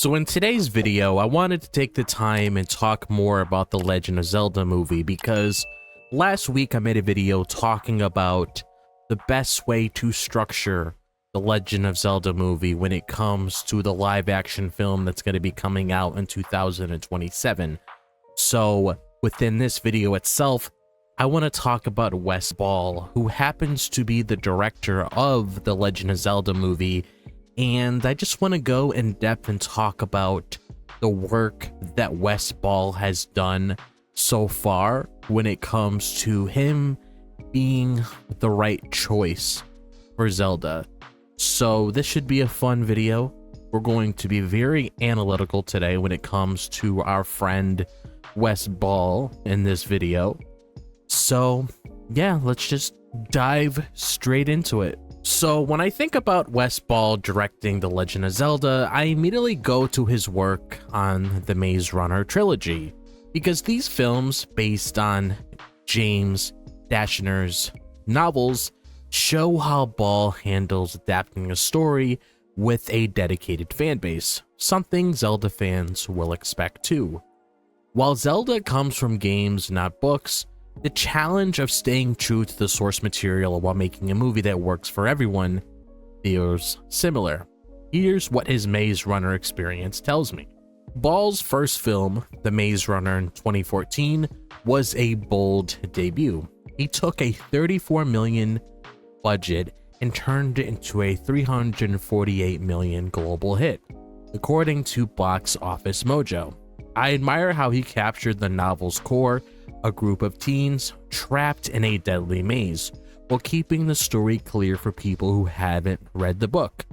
So in today's video, I wanted to take the time and talk more about the Legend of Zelda movie because last week I made a video talking about the best way to structure the Legend of Zelda movie when it comes to the live action film that's going to be coming out in 2027. So within this video itself, I want to talk about Wes Ball, who happens to be the director of the Legend of Zelda movie. And I just want to go in depth and talk about the work that Wes Ball has done so far when it comes to him being the right choice for Zelda. So this should be a fun video. We're going to be very analytical today when it comes to our friend Wes Ball in this video. So yeah, let's just dive straight into it. So when I think about Wes Ball directing The Legend of Zelda, I immediately go to his work on the Maze Runner trilogy, because these films, based on James Dashner's novels, show how Ball handles adapting a story with a dedicated fan base, something Zelda fans will expect too. While Zelda comes from games, not books, the challenge of staying true to the source material while making a movie that works for everyone feels similar. Here's what his Maze Runner experience tells me. Ball's first film, The Maze Runner in 2014, was a bold debut. He took a $34 million budget and turned it into a $348 million global hit, according to Box Office Mojo. I admire how he captured the novel's core, a group of teens trapped in a deadly maze, while keeping the story clear for people who haven't read the book.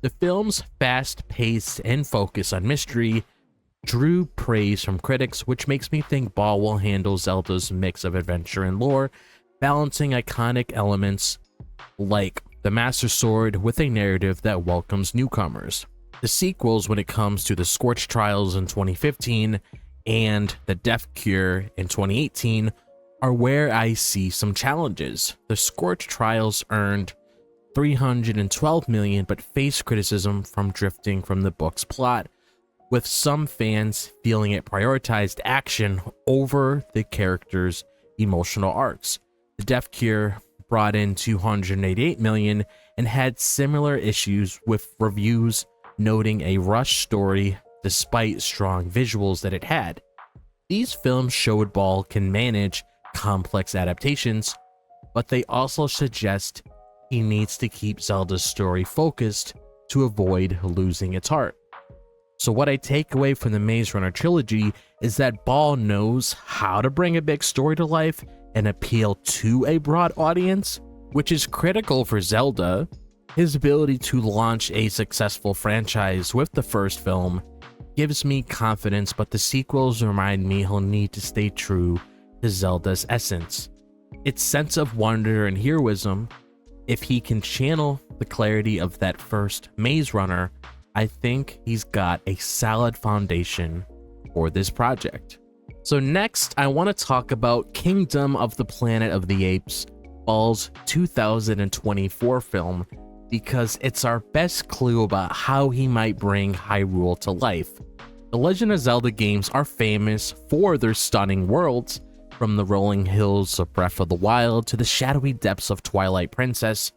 The film's fast pace and focus on mystery drew praise from critics, which makes me think Ball will handle Zelda's mix of adventure and lore, balancing iconic elements like the Master Sword with a narrative that welcomes newcomers. The sequels, when it comes to the Scorch Trials in 2015 and the Death Cure in 2018, are where I see some challenges. The Scorch Trials earned $312 million but faced criticism from drifting from the book's plot, with some fans feeling it prioritized action over the characters' emotional arcs. The Death Cure brought in $288 million and had similar issues, with reviews noting a rushed story despite strong visuals that it had. These films showed Ball can manage complex adaptations, but they also suggest he needs to keep Zelda's story focused to avoid losing its heart. So what I take away from the Maze Runner trilogy is that Ball knows how to bring a big story to life and appeal to a broad audience, which is critical for Zelda. His ability to launch a successful franchise with the first film gives me confidence, but the sequels remind me he'll need to stay true to Zelda's essence, its sense of wonder and heroism. If he can channel the clarity of that first Maze Runner, I think he's got a solid foundation for this project. So next, I want to talk about Kingdom of the Planet of the Apes, Ball's 2024 film, because it's our best clue about how he might bring Hyrule to life. The Legend of Zelda games are famous for their stunning worlds, from the rolling hills of Breath of the Wild to the shadowy depths of Twilight Princess.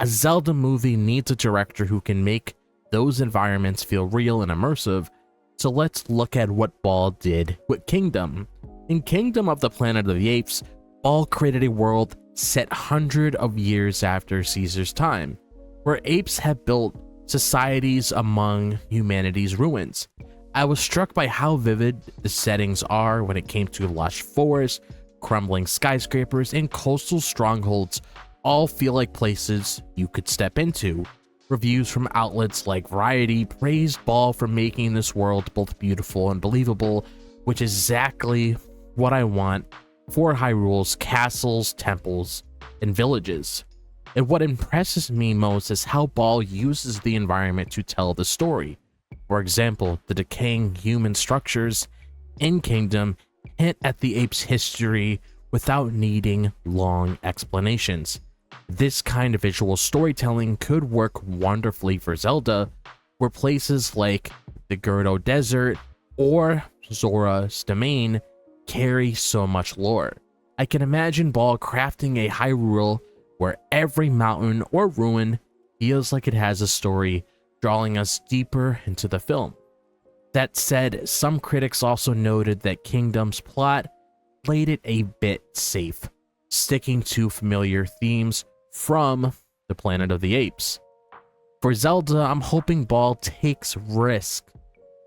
A Zelda movie needs a director who can make those environments feel real and immersive, so let's look at what Ball did with Kingdom. In Kingdom of the Planet of the Apes, Ball created a world set hundreds of years after Caesar's time, where apes have built societies among humanity's ruins. I was struck by how vivid the settings are when it came to lush forests, crumbling skyscrapers, and coastal strongholds all feel like places you could step into. Reviews from outlets like Variety praised Ball for making this world both beautiful and believable, which is exactly what I want for Hyrule's castles, temples, and villages. And what impresses me most is how Ball uses the environment to tell the story. For example, the decaying human structures in Kingdom hint at the apes' history without needing long explanations. This kind of visual storytelling could work wonderfully for Zelda, where places like the Gerudo Desert, or Zora's Domain carry so much lore. I can imagine Ball crafting a Hyrule where every mountain or ruin feels like it has a story, drawing us deeper into the film. That said, some critics also noted that Kingdom's plot played it a bit safe, sticking to familiar themes from the Planet of the Apes. For Zelda, I'm hoping Ball takes risk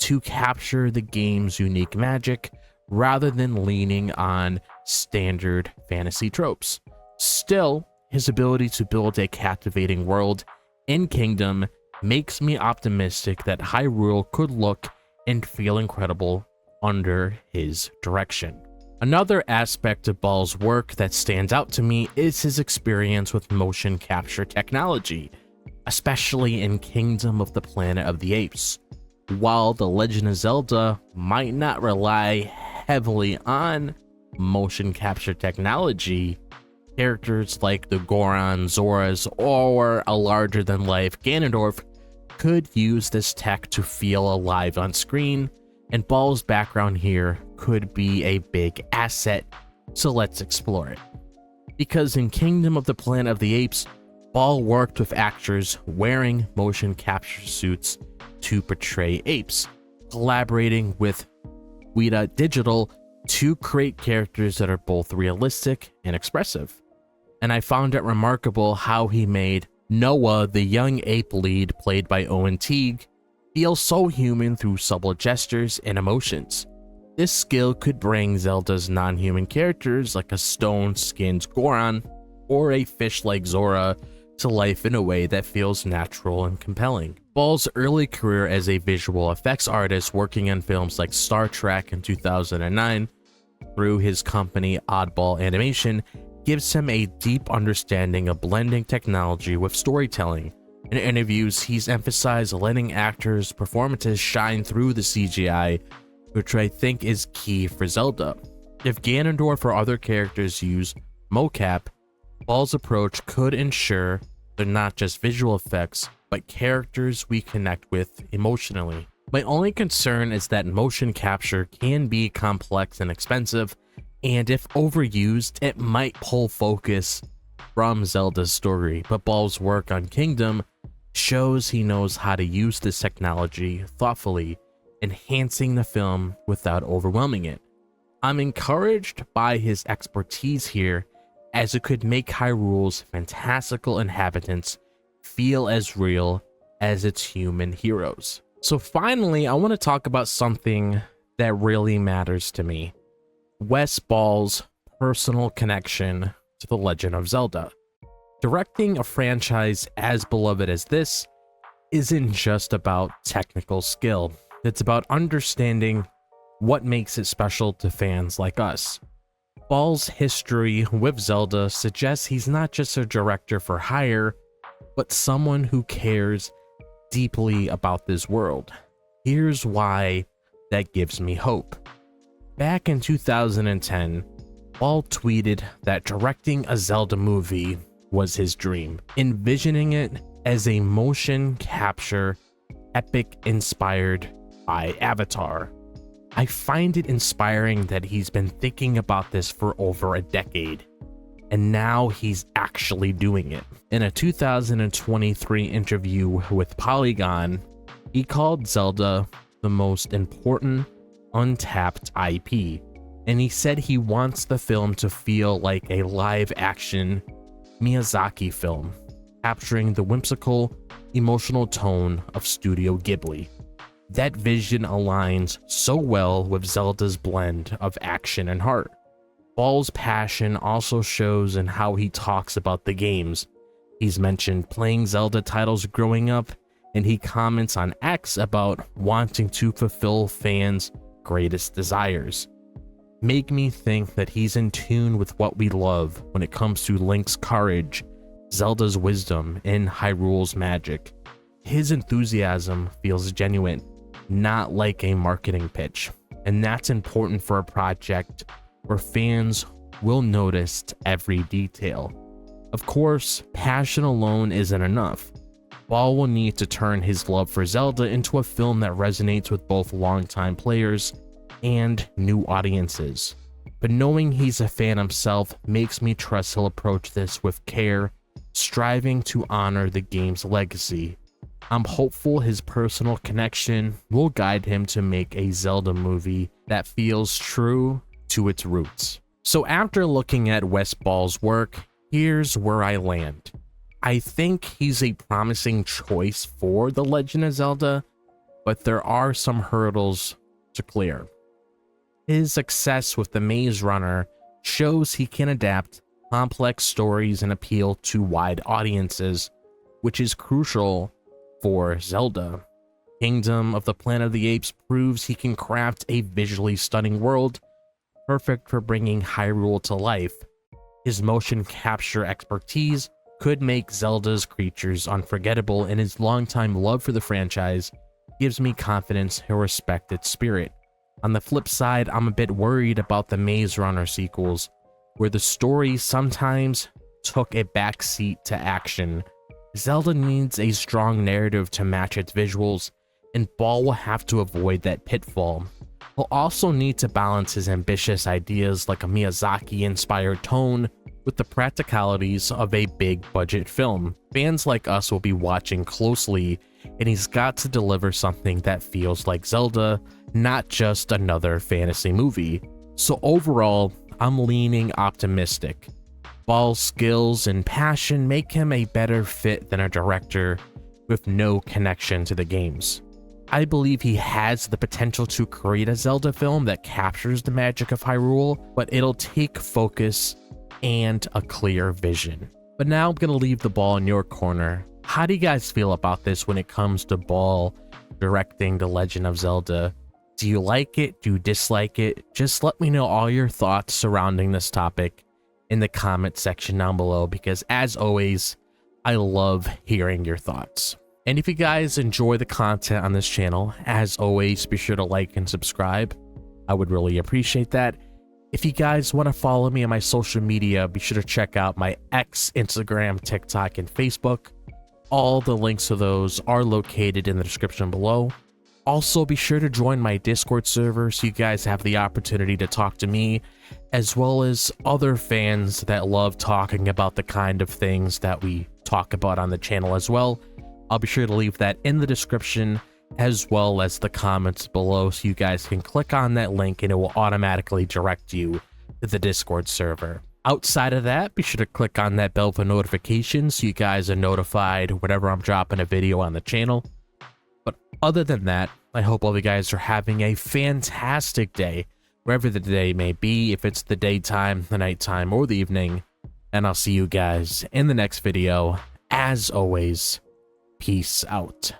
to capture the game's unique magic rather than leaning on standard fantasy tropes. Still, his ability to build a captivating world in Kingdom makes me optimistic that Hyrule could look and feel incredible under his direction. Another aspect of Ball's work that stands out to me is his experience with motion capture technology, especially in Kingdom of the Planet of the Apes. While The Legend of Zelda might not rely heavily on motion capture technology, characters like the Goron, Zoras, or a larger-than-life Ganondorf could use this tech to feel alive on screen, and Ball's background here could be a big asset, so let's explore it. Because in Kingdom of the Planet of the Apes, Ball worked with actors wearing motion capture suits to portray apes, collaborating with Weta Digital to create characters that are both realistic and expressive. And I found it remarkable how he made Noah, the young ape lead played by Owen Teague, feel so human through subtle gestures and emotions. This skill could bring Zelda's non-human characters like a stone-skinned Goron or a fish-like Zora to life in a way that feels natural and compelling. Ball's early career as a visual effects artist working on films like Star Trek in 2009 through his company Oddball Animation gives him a deep understanding of blending technology with storytelling. In interviews, he's emphasized letting actors' performances shine through the CGI, which I think is key for Zelda. If Ganondorf or other characters use mocap, Ball's approach could ensure they're not just visual effects, but characters we connect with emotionally. My only concern is that motion capture can be complex and expensive, and if overused, it might pull focus from Zelda's story, but Ball's work on Kingdom shows he knows how to use this technology thoughtfully, enhancing the film without overwhelming it. I'm encouraged by his expertise here, as it could make Hyrule's fantastical inhabitants feel as real as its human heroes. So finally, I want to talk about something that really matters to me: Wes Ball's personal connection to The Legend of Zelda. Directing a franchise as beloved as this isn't just about technical skill. It's about understanding what makes it special to fans like us. Ball's history with Zelda suggests he's not just a director for hire, but someone who cares deeply about this world. Here's why that gives me hope. Back in 2010, Ball tweeted that directing a Zelda movie was his dream, envisioning it as a motion capture epic inspired by Avatar. I find it inspiring that he's been thinking about this for over a decade, and now he's actually doing it. In a 2023 interview with Polygon, he called Zelda the most important untapped IP, and he said he wants the film to feel like a live-action Miyazaki film, capturing the whimsical, emotional tone of Studio Ghibli. That vision aligns so well with Zelda's blend of action and heart. Ball's passion also shows in how he talks about the games. He's mentioned playing Zelda titles growing up, and he comments on X about wanting to fulfill fans' greatest desires. Make me think that he's in tune with what we love when it comes to Link's courage, Zelda's wisdom, and Hyrule's magic. His enthusiasm feels genuine, not like a marketing pitch, and that's important for a project where fans will notice every detail. Of course, passion alone isn't enough. Ball will need to turn his love for Zelda into a film that resonates with both longtime players and new audiences. But knowing he's a fan himself makes me trust he'll approach this with care, striving to honor the game's legacy. I'm hopeful his personal connection will guide him to make a Zelda movie that feels true to its roots. So after looking at Wes Ball's work, here's where I land. I think he's a promising choice for The Legend of Zelda, but there are some hurdles to clear. His success with The Maze Runner shows he can adapt complex stories and appeal to wide audiences, which is crucial for Zelda. Kingdom of the Planet of the Apes proves he can craft a visually stunning world, perfect for bringing Hyrule to life. His motion capture expertise could make Zelda's creatures unforgettable, and his longtime love for the franchise gives me confidence he'll respect its spirit. On the flip side, I'm a bit worried about the Maze Runner sequels, where the story sometimes took a backseat to action. Zelda needs a strong narrative to match its visuals, and Ball will have to avoid that pitfall. He'll also need to balance his ambitious ideas like a Miyazaki-inspired tone with the practicalities of a big-budget film. Fans like us will be watching closely, and he's got to deliver something that feels like Zelda, not just another fantasy movie. So overall, I'm leaning optimistic. Ball's skills and passion make him a better fit than a director with no connection to the games. I believe he has the potential to create a Zelda film that captures the magic of Hyrule, but it'll take focus and a clear vision. But now I'm going to leave the ball in your corner. How do you guys feel about this when it comes to Ball directing The Legend of Zelda? Do you like it? Do you dislike it? Just let me know all your thoughts surrounding this topic in the comment section down below, because as always, I love hearing your thoughts. And if you guys enjoy the content on this channel, as always, be sure to like and subscribe. I would really appreciate that. If you guys want to follow me on my social media, be sure to check out my X, Instagram, TikTok, and Facebook. All the links to those are located in the description below. Also, be sure to join my Discord server so you guys have the opportunity to talk to me, as well as other fans that love talking about the kind of things that we talk about on the channel as well. I'll be sure to leave that in the description as well as the comments below, so you guys can click on that link and it will automatically direct you to the Discord server. Outside of that, be sure to click on that bell for notifications so you guys are notified whenever I'm dropping a video on the channel. But other than that, I hope all you guys are having a fantastic day, wherever the day may be, if it's the daytime, the nighttime, or the evening. And I'll see you guys in the next video. As always, peace out.